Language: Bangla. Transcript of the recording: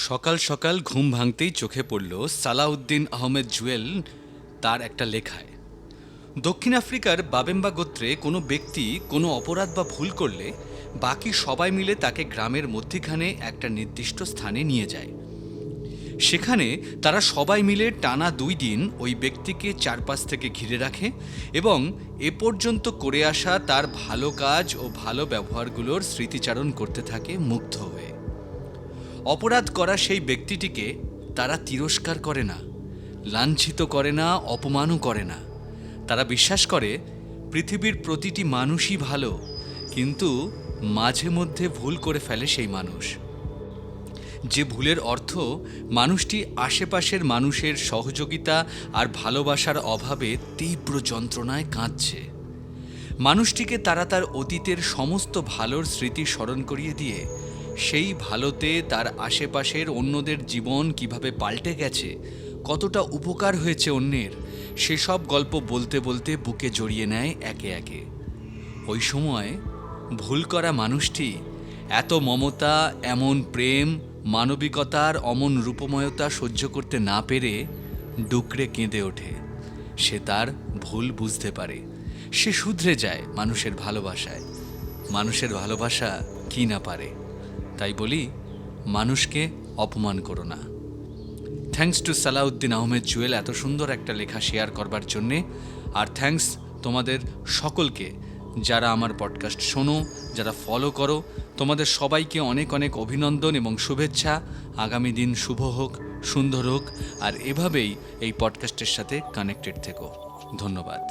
সকাল সকাল ঘুম ভাঙতেই চোখে পড়ল সালাউদ্দিন আহমেদ জুয়েল তার একটা লেখায়। দক্ষিণ আফ্রিকার বাবেম্বা গোত্রে কোনো ব্যক্তি কোনো অপরাধ বা ভুল করলে বাকি সবাই মিলে তাকে গ্রামের মধ্যিখানে একটা নির্দিষ্ট স্থানে নিয়ে যায়। সেখানে তারা সবাই মিলে টানা 2 দিন ওই ব্যক্তিকে চারপাশ থেকে ঘিরে রাখে এবং এ পর্যন্ত করে আসা তার ভালো কাজ ও ভালো ব্যবহারগুলোর স্মৃতিচারণ করতে থাকে মুগ্ধ হয়ে। অপরাধ করা সেই ব্যক্তিটিকে তারা তিরস্কার করে না, লাঞ্ছিত করে না, অপমানও করে না। তারা বিশ্বাস করে পৃথিবীর প্রতিটি মানুষই ভালো, কিন্তু মাঝে মধ্যে ভুল করে ফেলে সেই মানুষ। যে ভুলের অর্থ মানুষটি আশেপাশের মানুষের সহযোগিতা আর ভালোবাসার অভাবে তীব্র যন্ত্রণায় কাঁদছে। মানুষটিকে তারা তার অতীতের সমস্ত ভালোর স্মৃতি স্মরণ করিয়ে দিয়ে সেই ভালোতে তার আশেপাশের অন্যদের জীবন কিভাবে পাল্টে গেছে, কতটা উপকার হয়েছে অন্যের, সেসব গল্প বলতে বলতে বুকে জড়িয়ে নেয় একে একে। ওই সময় ভুল করা মানুষটি এত মমতা, এমন প্রেম, মানবিকতার অমন রূপময়তা সহ্য করতে না পেরে ডুকরে কেঁদে ওঠে। সে তার ভুল বুঝতে পারে, সে শুধরে যায় মানুষের ভালোবাসায়। মানুষের ভালোবাসা কি না পারে। তাই বলি, মানুষকে অপমান করো না। থ্যাঙ্কস টু সালাউদ্দিন আহমেদ জুয়েল এত সুন্দর একটা লেখা শেয়ার করবার জন্যে। আর থ্যাঙ্কস তোমাদের সকলকে যারা আমার পডকাস্ট শোনো, যারা ফলো করো, তোমাদের সবাইকে অনেক অনেক অভিনন্দন এবং শুভেচ্ছা। আগামী দিন শুভ হোক, সুন্দর হোক, আর এভাবেই এই পডকাস্টের সাথে কানেক্টেড থেকো। ধন্যবাদ।